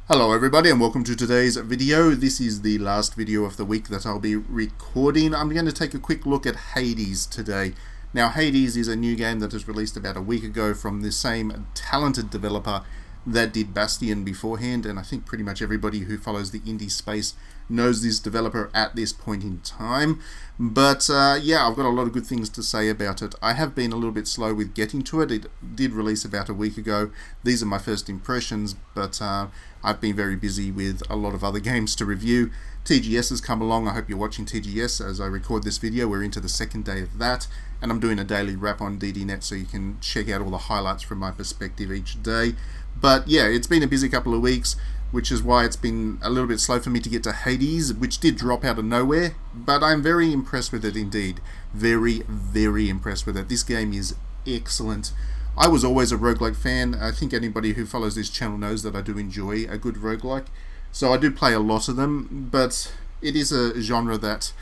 Hello everybody and welcome to today's video. This is the last video of the week that I'll be recording. I'm going to take a quick look at Hades today. Now Hades is a new game that was released about a week ago from the same talented developer that did Bastion beforehand, and I think pretty much everybody who follows the indie space knows this developer at this point in time. But yeah, I've got a lot of good things to say about it. I have been a little bit slow with getting to it. It did release about a week ago. These are my first impressions, but I've been very busy with a lot of other games to review. TGS has come along. I hope you're watching TGS as I record this video. We're into the second day of that, and I'm doing a daily wrap on DDNet so you can check out all the highlights from my perspective each day. But yeah, it's been a busy couple of weeks, which is why it's been a little bit slow for me to get to Hades, which did drop out of nowhere, but I'm very impressed with it indeed. Very, very impressed with it. This game is excellent. I was always a roguelike fan. I think anybody who follows this channel knows that I do enjoy a good roguelike. So I do play a lot of them, but it is a genre that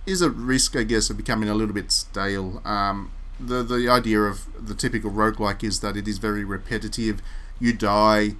is at risk, I guess, of becoming a little bit stale. The idea of the typical roguelike is that it is very repetitive. You die,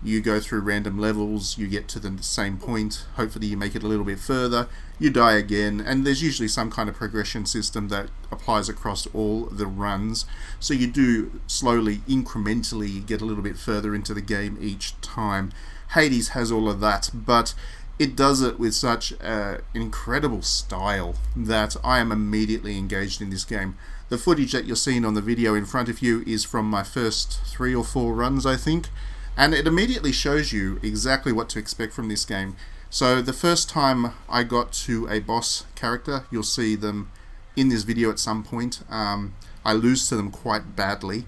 you go through random levels, you get to the same point, hopefully you make it a little bit further, you die again, and there's usually some kind of progression system that applies across all the runs, so you do slowly, incrementally get a little bit further into the game each time. Hades has all of that, but it does it with such an incredible style that I am immediately engaged in this game. The footage that you're seeing on the video in front of you is from my first 3 or 4 runs, I think, and it immediately shows you exactly what to expect from this game. So the first time I got to a boss character, you'll see them in this video at some point. I lose to them quite badly.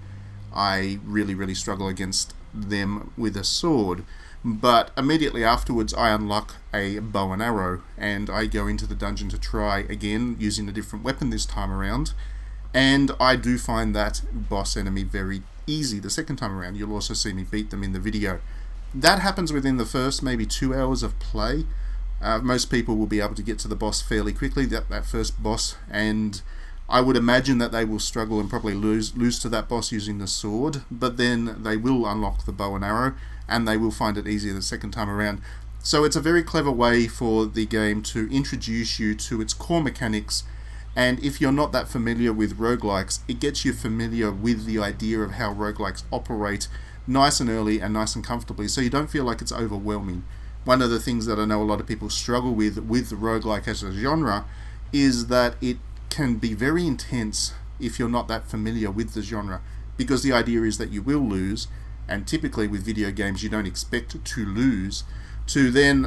I really struggle against them with a sword. But immediately afterwards I unlock a bow and arrow, and I go into the dungeon to try again using a different weapon this time around, and I do find that boss enemy very easy the second time around. You'll also see me beat them in the video. That happens within the first maybe 2 hours of play. Most people will be able to get to the boss fairly quickly, that first boss, and I would imagine that they will struggle and probably lose to that boss using the sword, but then they will unlock the bow and arrow, and they will find it easier the second time around. So it's a very clever way for the game to introduce you to its core mechanics, and if you're not that familiar with roguelikes, it gets you familiar with the idea of how roguelikes operate nice and early and nice and comfortably, so you don't feel like it's overwhelming. One of the things that I know a lot of people struggle with the roguelike as a genre is that it can be very intense if you're not that familiar with the genre, because the idea is that you will lose, and typically with video games you don't expect to lose, to then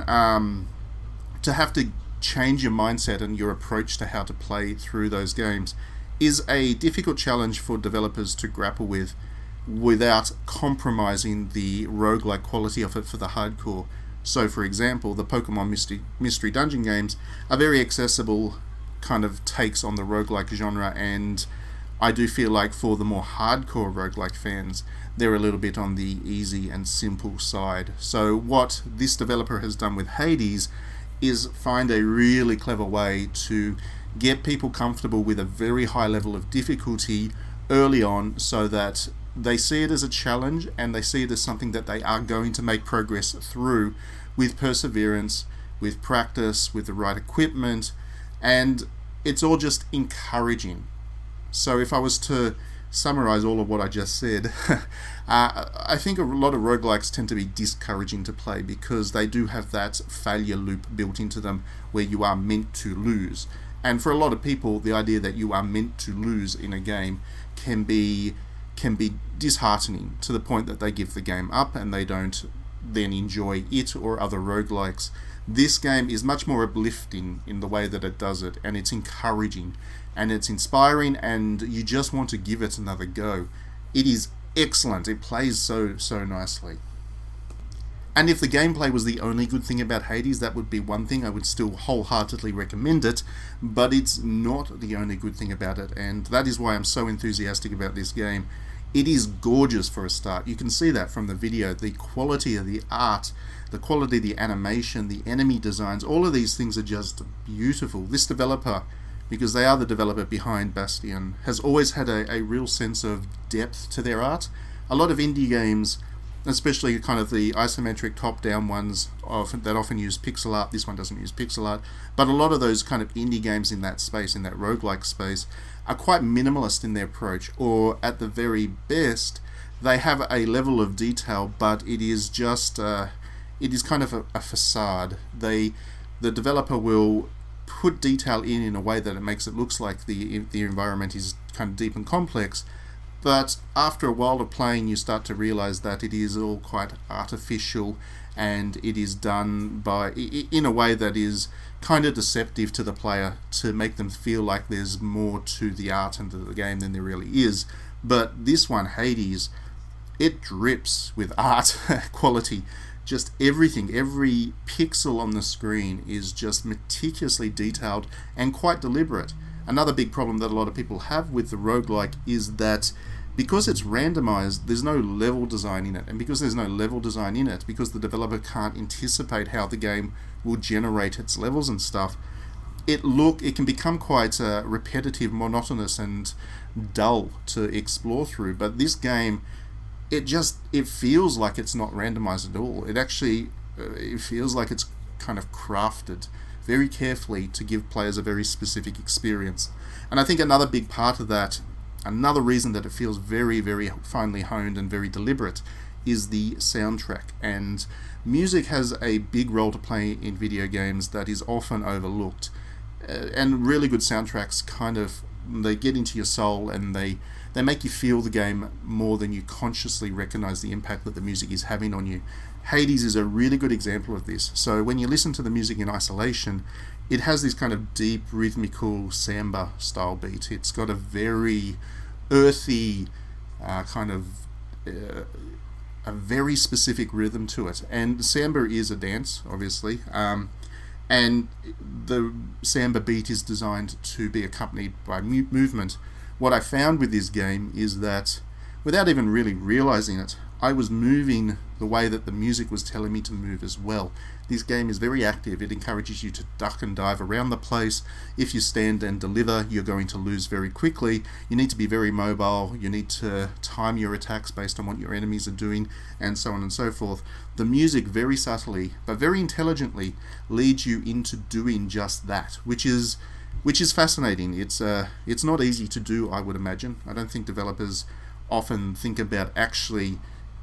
to have to change your mindset and your approach to how to play through those games is a difficult challenge for developers to grapple with without compromising the roguelike quality of it for the hardcore. So for example, the Pokemon Mystery Dungeon games are very accessible kind of takes on the roguelike genre, and I do feel like for the more hardcore roguelike fans, they're a little bit on the easy and simple side. So what this developer has done with Hades is find a really clever way to get people comfortable with a very high level of difficulty early on, so that they see it as a challenge and they see it as something that they are going to make progress through with perseverance, with practice, with the right equipment, and it's all just encouraging. So if I was to summarize all of what I just said, I think a lot of roguelikes tend to be discouraging to play because they do have that failure loop built into them where you are meant to lose. And for a lot of people, the idea that you are meant to lose in a game can be disheartening to the point that they give the game up and they don't then enjoy it or other roguelikes. This game is much more uplifting in the way that it does it, and it's encouraging and it's inspiring, and you just want to give it another go. It is excellent. It plays so nicely. And if the gameplay was the only good thing about Hades, that would be one thing. I would still wholeheartedly recommend it, but it's not the only good thing about it, and that is why I'm so enthusiastic about this game. It is gorgeous for a start. You can see that from the video. The quality of the art, the quality of the animation, the enemy designs, all of these things are just beautiful. This developer, because they are the developer behind Bastion, has always had a real sense of depth to their art. A lot of indie games especially kind of the isometric top-down ones that often use pixel art. This one doesn't use pixel art, but a lot of those kind of indie games in that space, in that roguelike space, are quite minimalist in their approach, or at the very best, they have a level of detail, but it is just it is kind of a facade. The developer will put detail in a way that it makes it looks like the environment is kind of deep and complex, but after a while of playing, you start to realize that it is all quite artificial, and it is done in a way that is kind of deceptive to the player to make them feel like there's more to the art and to the game than there really is. But this one, Hades, it drips with art quality. Just everything, every pixel on the screen is just meticulously detailed and quite deliberate. Another big problem that a lot of people have with the roguelike is that because it's randomized, there's no level design in it. And because there's no level design in it, because the developer can't anticipate how the game will generate its levels and stuff, it can become quite repetitive, monotonous, and dull to explore through. But this game, it feels like it's not randomized at all. It feels like it's kind of crafted very carefully to give players a very specific experience. And I think another big part of that, another reason that it feels very, very finely honed and very deliberate, is the soundtrack. And music has a big role to play in video games that is often overlooked. And really good soundtracks they get into your soul, and they make you feel the game more than you consciously recognize the impact that the music is having on you. Hades is a really good example of this. So when you listen to the music in isolation, it has this kind of deep, rhythmical samba style beat. It's got a very earthy a very specific rhythm to it. And samba is a dance, obviously. And the samba beat is designed to be accompanied by movement. What I found with this game is that, without even really realizing it, I was moving the way that the music was telling me to move as well. This game is very active. It encourages you to duck and dive around the place. If you stand and deliver, you're going to lose very quickly. You need to be very mobile. You need to time your attacks based on what your enemies are doing, and so on and so forth. The music very subtly, but very intelligently, leads you into doing just that, which is fascinating. It's not easy to do, I would imagine. I don't think developers often think about actually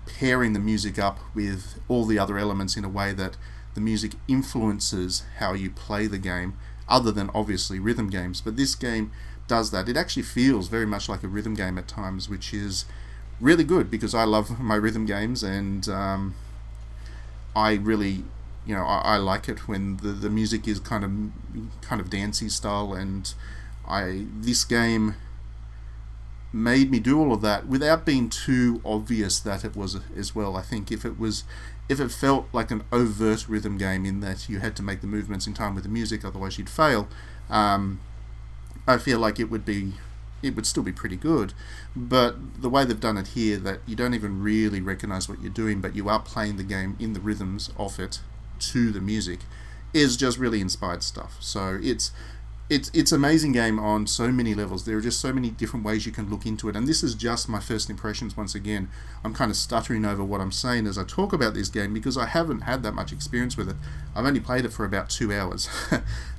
pairing the music up with all the other elements in a way that the music influences how you play the game, other than obviously rhythm games. But this game does that. It actually feels very much like a rhythm game at times, which is really good because I love my rhythm games, and I really, I like it when the music is kind of dancey style, and this game made me do all of that without being too obvious that it was as well. I think if it felt like an overt rhythm game in that you had to make the movements in time with the music, otherwise you'd fail, I feel like it would still be pretty good. But the way they've done it here, that you don't even really recognize what you're doing, but you are playing the game in the rhythms of it to the music, is just really inspired stuff. So it's amazing game on so many levels. There are just so many different ways you can look into it, and this is just my first impressions. Once again, I'm kind of stuttering over what I'm saying as I talk about this game because I haven't had that much experience with it. I've only played it for about 2 hours.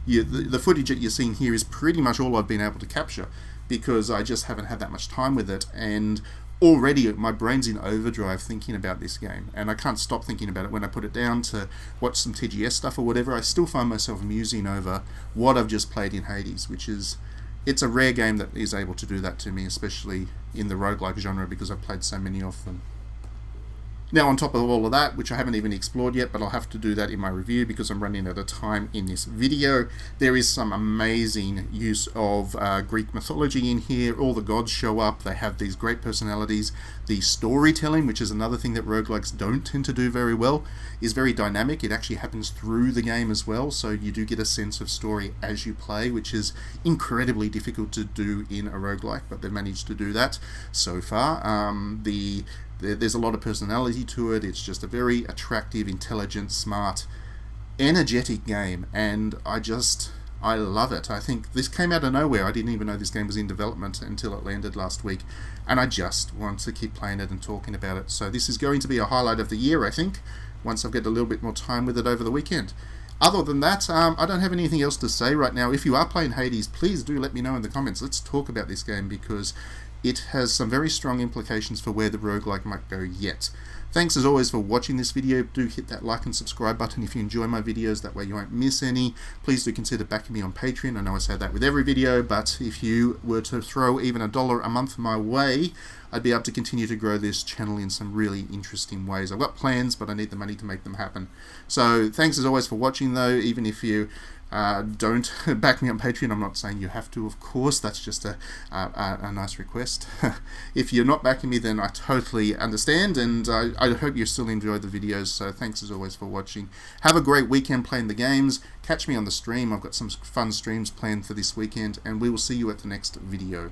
The footage that you're seeing here is pretty much all I've been able to capture because I just haven't had that much time with it, and already my brain's in overdrive thinking about this game, and I can't stop thinking about it. When I put it down to watch some TGS stuff or whatever, I still find myself musing over what I've just played in Hades, it's a rare game that is able to do that to me, especially in the roguelike genre, because I've played so many of them. Now, on top of all of that, which I haven't even explored yet, but I'll have to do that in my review because I'm running out of time in this video, there is some amazing use of Greek mythology in here. All the gods show up. They have these great personalities. The storytelling, which is another thing that roguelikes don't tend to do very well, is very dynamic. It actually happens through the game as well, so you do get a sense of story as you play, which is incredibly difficult to do in a roguelike, but they've managed to do that so far. There's a lot of personality to it. It's just a very attractive, intelligent, smart, energetic game, and I I love it. I think this came out of nowhere. I didn't even know this game was in development until it landed last week, and I just want to keep playing it and talking about it. So this is going to be a highlight of the year, I think, once I get a little bit more time with it over the weekend. Other than that, I don't have anything else to say right now. If you are playing Hades, please do let me know in the comments. Let's talk about this game because it has some very strong implications for where the roguelike might go yet. Thanks as always for watching this video. Do hit that like and subscribe button if you enjoy my videos, that way you won't miss any. Please do consider backing me on Patreon. I know I say that with every video, but if you were to throw even $1 a month my way, I'd be able to continue to grow this channel in some really interesting ways. I've got plans, but I need the money to make them happen. So thanks as always for watching though, even if you don't back me on Patreon. I'm not saying you have to, of course. That's just a nice request. If you're not backing me, then I totally understand, and I hope you still enjoy the videos. So thanks as always for watching. Have a great weekend playing the games. Catch me on the stream. I've got some fun streams planned for this weekend, and we will see you at the next video.